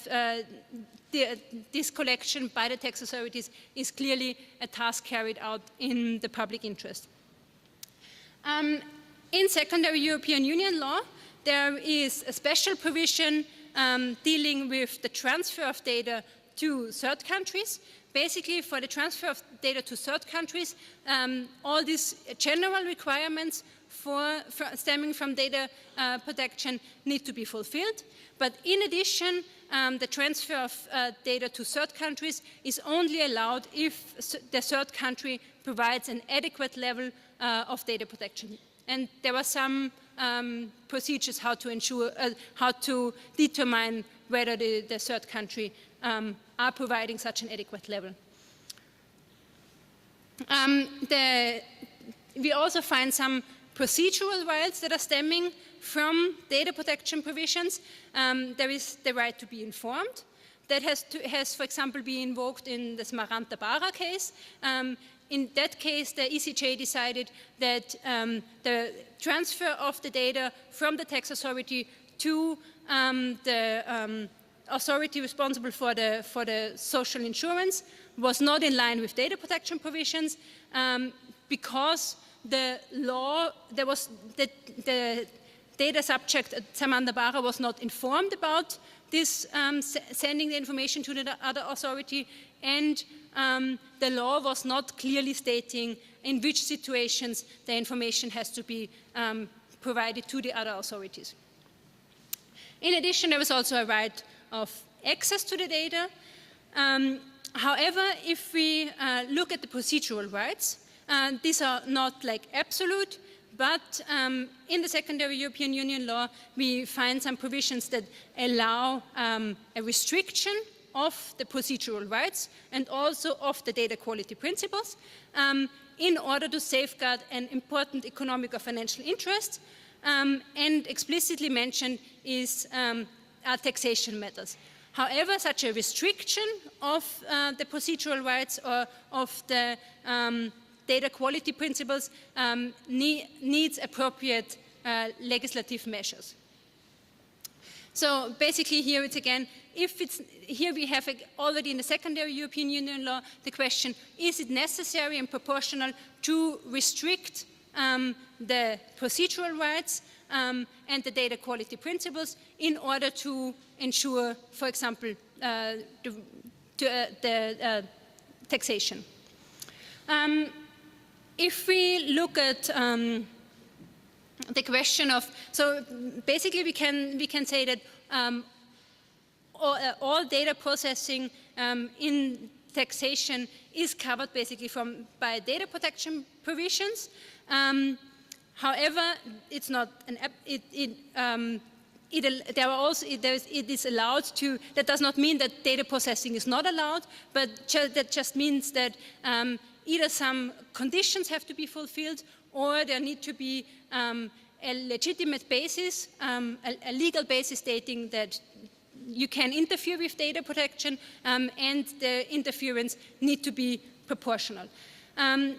this collection by the tax authorities is clearly a task carried out in the public interest. In secondary European Union law, there is a special provision dealing with the transfer of data to third countries. Basically, for the transfer of data to third countries, all these general requirements stemming from data protection need to be fulfilled. But in addition, the transfer of data to third countries is only allowed if the third country provides an adequate level of data protection. And there are some procedures how to ensure, how to determine whether the third country are providing such an adequate level. We also find some procedural rights that are stemming from data protection provisions. There is the right to be informed. That has, for example, been invoked in the Smaranta-Bara case. In that case, the ECJ decided that the transfer of the data from the tax authority to the authority responsible for the social insurance was not in line with data protection provisions because the law, the data subject at Smaranta-Bara was not informed about this sending the information to the other authority, and the law was not clearly stating in which situations the information has to be provided to the other authorities. In addition, there was also a right of access to the data. However, if we look at the procedural rights, these are not like absolute, but in the secondary European Union law, we find some provisions that allow a restriction of the procedural rights and also of the data quality principles in order to safeguard an important economic or financial interest, and explicitly mentioned is taxation matters. However, such a restriction of the procedural rights or of the data quality principles needs appropriate legislative measures. So basically here it's again, here we have already in the secondary European Union law the question, is it necessary and proportional to restrict the procedural rights and the data quality principles in order to ensure, for example, the taxation. If we look at the question of, so basically we can say that all data processing in taxation is covered basically by data protection provisions. However, it's not an it is allowed to. That does not mean that data processing is not allowed, but that just means that either some conditions have to be fulfilled, or there need to be a legitimate basis, a legal basis stating that you can interfere with data protection, and the interference need to be proportional.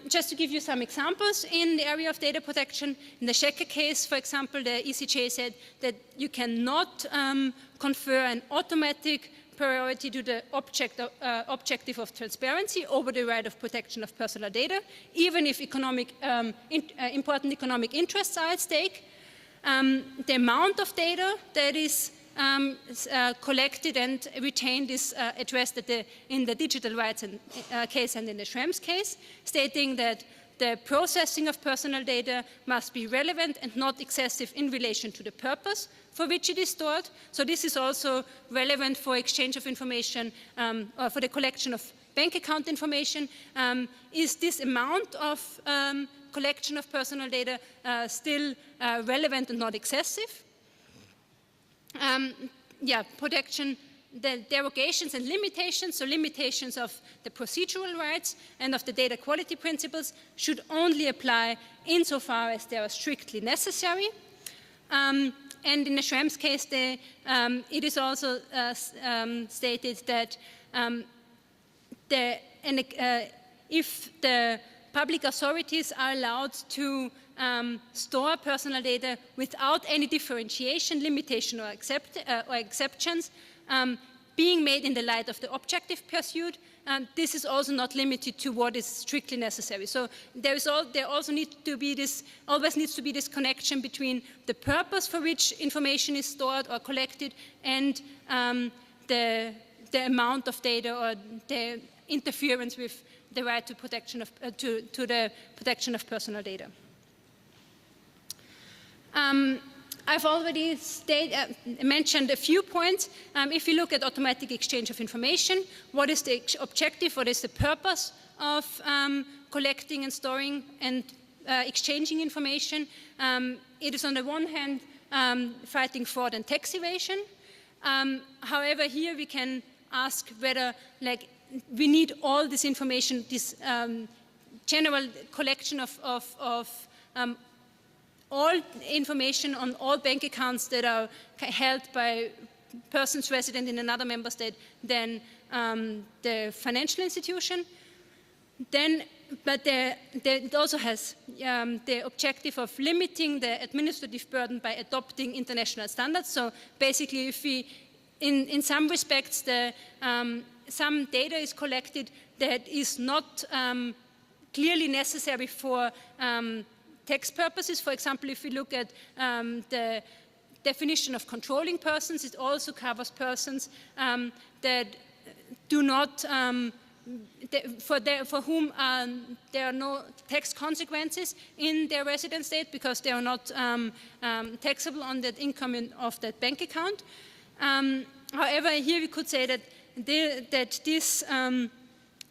Just to give you some examples in the area of data protection, in the Schecker case, for example, the ECJ said that you cannot confer an automatic priority to the objective of transparency over the right of protection of personal data, even if important economic interests are at stake. The amount of data that is collected and retained is addressed in the digital rights case and in the Schrems case, stating that the processing of personal data must be relevant and not excessive in relation to the purpose for which it is stored. So this is also relevant for exchange of information or for the collection of bank account information. Is this amount of collection of personal data still relevant and not excessive? Protection, the derogations and limitations, so limitations of the procedural rights and of the data quality principles should only apply insofar as they are strictly necessary. And in the Schrems case, it is also stated that if the public authorities are allowed to store personal data without any differentiation, limitation, or exceptions, being made in the light of the objective pursuit, this is also not limited to what is strictly necessary. So there also needs to be this connection between the purpose for which information is stored or collected and the amount of data or the interference with the right to protection of to the protection of personal data. I've already mentioned a few points. If you look at automatic exchange of information, what is the objective, what is the purpose of collecting and storing and exchanging information? It is on the one hand fighting fraud and tax evasion. However, here we can ask whether we need all this information, this general collection of all information on all bank accounts that are held by persons resident in another member state than the financial institution. But it also has the objective of limiting the administrative burden by adopting international standards. So basically, if we, in some respects, some data is collected that is not clearly necessary for tax purposes. For example, if we look at the definition of controlling persons, it also covers persons that do not, for whom there are no tax consequences in their residence state because they are not taxable on that income of that bank account. However, here we could say that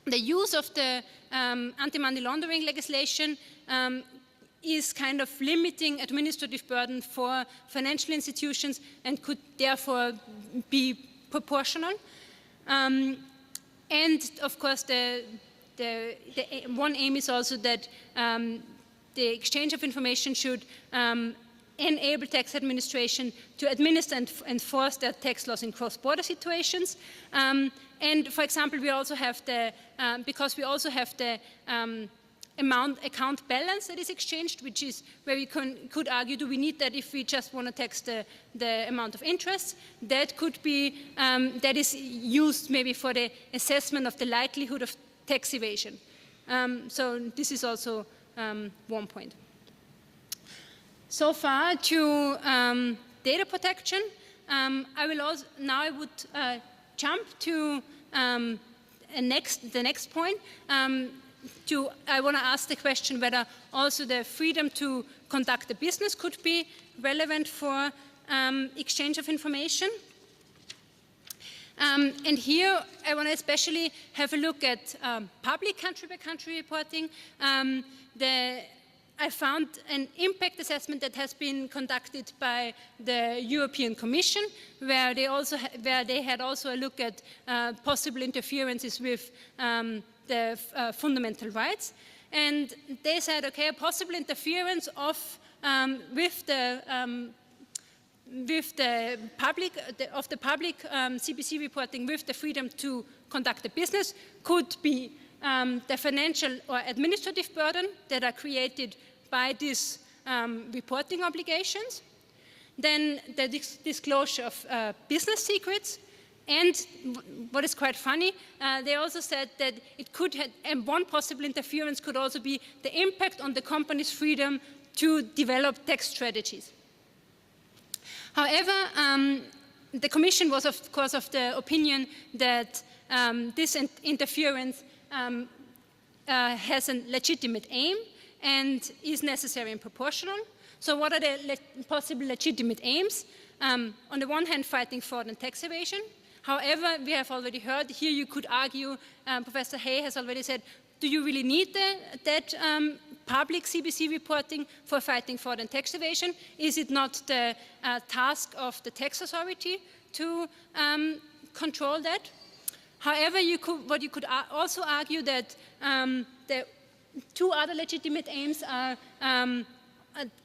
the use of the anti-money laundering legislation is kind of limiting administrative burden for financial institutions and could therefore be proportional. And of course, the one aim is also that the exchange of information should enable tax administration to administer and enforce their tax laws in cross-border situations. And for example, we also have because we also have the account balance that is exchanged, which is where we could argue, do we need that if we just want to tax the amount of interest? That could be, that is used maybe for the assessment of the likelihood of tax evasion. So this is also one point. So far to data protection. I would jump to the next point, I want to ask the question whether also the freedom to conduct a business could be relevant for exchange of information. And here I want to especially have a look at public country-by-country reporting. I found an impact assessment that has been conducted by the European Commission, where they had also a look at possible interferences with the fundamental rights. And they said, okay, a possible interference with the public CBC reporting with the freedom to conduct a business could be the financial or administrative burden that are created by these reporting obligations, then the disclosure of business secrets, and what is quite funny, they also said that it could have, and one possible interference could also be the impact on the company's freedom to develop tax strategies. However, the Commission was, of course, of the opinion that this interference has a legitimate aim and is necessary and proportional. So what are the possible legitimate aims? On the one hand, fighting fraud and tax evasion. However, we have already heard, here you could argue, Professor Hay has already said, do you really need that public CBC reporting for fighting fraud and tax evasion? Is it not the task of the tax authority to control that? However, what you could also argue that the two other legitimate aims are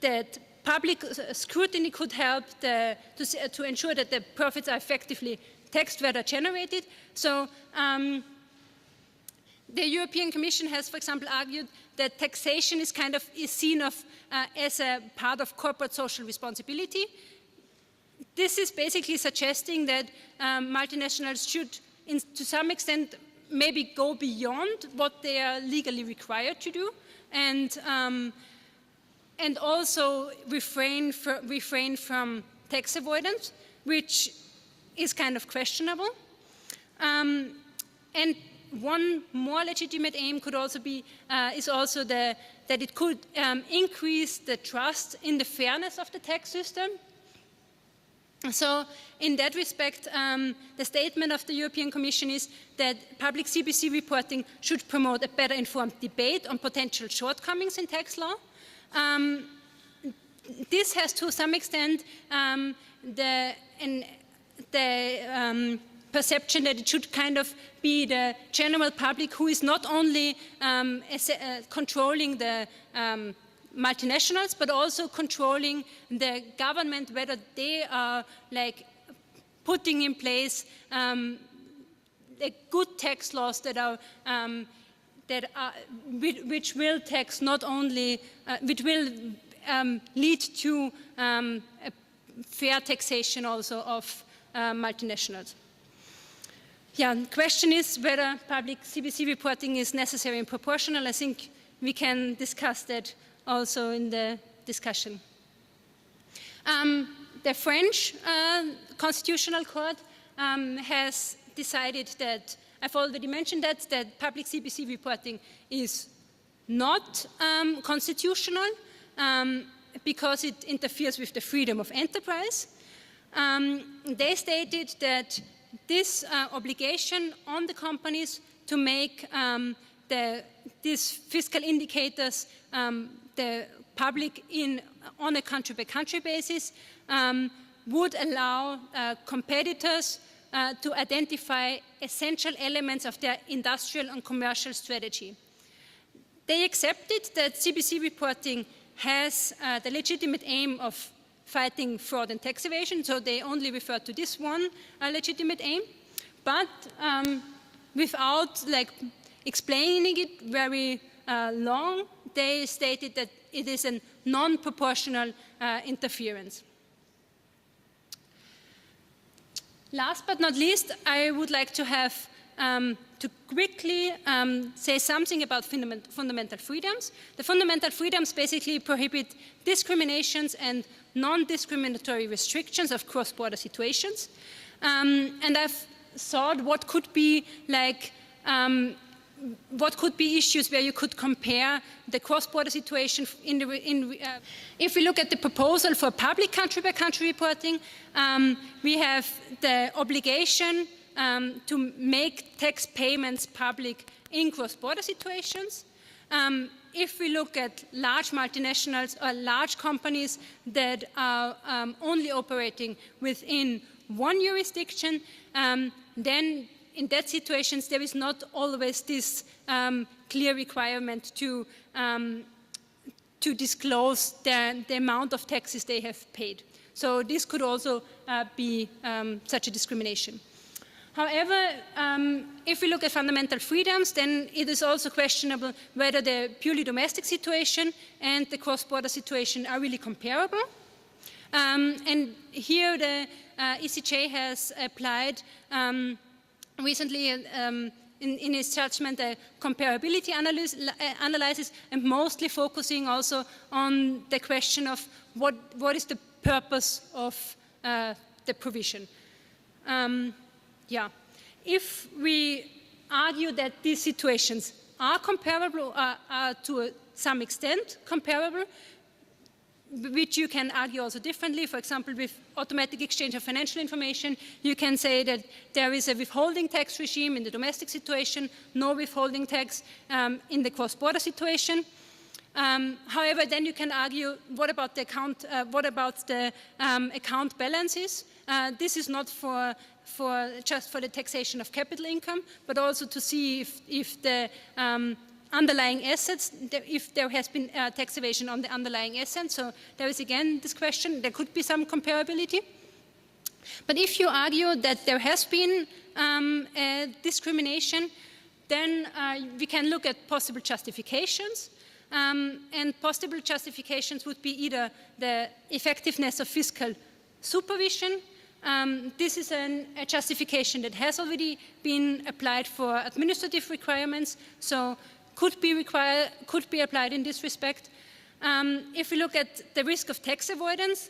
that public scrutiny could help to ensure that the profits are effectively taxed where they're generated. So the European Commission has, for example, argued that taxation is seen as a part of corporate social responsibility. This is basically suggesting that multinationals should, to some extent, maybe go beyond what they are legally required to do, and also refrain from tax avoidance, which is kind of questionable. And one more legitimate aim could also be is also that it could increase the trust in the fairness of the tax system. So in that respect, the statement of the European Commission is that public CBC reporting should promote a better informed debate on potential shortcomings in tax law. This has to some extent the perception that it should kind of be the general public who is not only controlling the multinationals, but also controlling the government, whether they are like putting in place good tax laws that are which will tax not only which will lead to a fair taxation also of multinationals. Yeah, the question is whether public CBC reporting is necessary and proportional. I think we can discuss that also in the discussion. The French Constitutional Court has decided that, I've already mentioned that public CBC reporting is not constitutional because it interferes with the freedom of enterprise. They stated that this obligation on the companies to make these fiscal indicators the public on a country-by-country basis would allow competitors to identify essential elements of their industrial and commercial strategy. They accepted that CBC reporting has the legitimate aim of fighting fraud and tax evasion, so they only refer to this one legitimate aim, but without explaining it very long, they stated that it is a non-proportional interference. Last but not least, I would like to have to quickly say something about fundamental freedoms. The fundamental freedoms basically prohibit discriminations and non-discriminatory restrictions of cross-border situations. And I've thought what could be what could be issues where you could compare the cross-border situation if we look at the proposal for public country-by-country reporting, we have the obligation to make tax payments public in cross-border situations. If we look at large multinationals or large companies that are only operating within one jurisdiction, then in that situations, there is not always this clear requirement to disclose the amount of taxes they have paid. So this could also be such a discrimination. However, if we look at fundamental freedoms, then it is also questionable whether the purely domestic situation and the cross-border situation are really comparable. And here the ECJ has applied recently in its judgment a comparability analysis and mostly focusing also on the question of what is the purpose of the provision. If we argue that these situations are comparable, are to some extent comparable, which you can argue also differently. For example, with automatic exchange of financial information, you can say that there is a withholding tax regime in the domestic situation, no withholding tax in the cross-border situation. However, then you can argue, what about the account balances? This is not just for the taxation of capital income, but also to see if the underlying assets, if there has been tax evasion on the underlying assets. So there is again this question, there could be some comparability. But if you argue that there has been a discrimination, then we can look at possible justifications. And possible justifications would be either the effectiveness of fiscal supervision. This is a justification that has already been applied for administrative requirements, so could be applied in this respect. If we look at the risk of tax avoidance,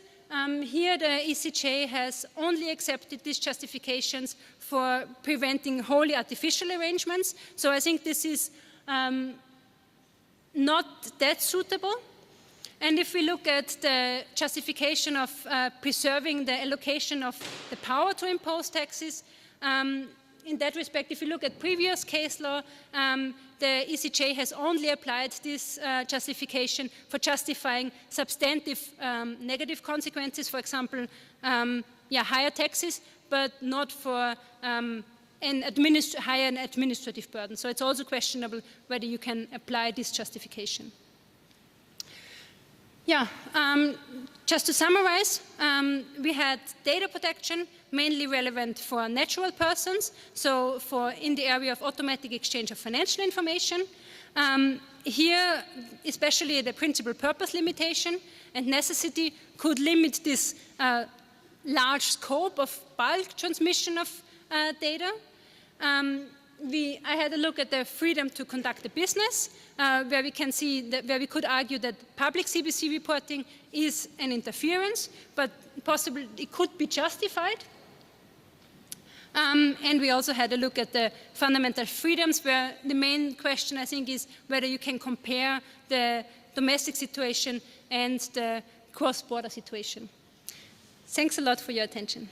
here the ECJ has only accepted these justifications for preventing wholly artificial arrangements. So I think this is not that suitable. And if we look at the justification of preserving the allocation of the power to impose taxes, in that respect, if you look at previous case law, the ECJ has only applied this justification for justifying substantive negative consequences, for example, higher taxes, but not for higher administrative burden. So it's also questionable whether you can apply this justification. Just to summarize, we had data protection mainly relevant for natural persons, so in the area of automatic exchange of financial information. Here, especially the principal purpose limitation and necessity could limit this large scope of bulk transmission of data. I had a look at the freedom to conduct a business, where we can see where we could argue that public CBC reporting is an interference, but possibly it could be justified. And we also had a look at the fundamental freedoms, where the main question, I think, is whether you can compare the domestic situation and the cross-border situation. Thanks a lot for your attention.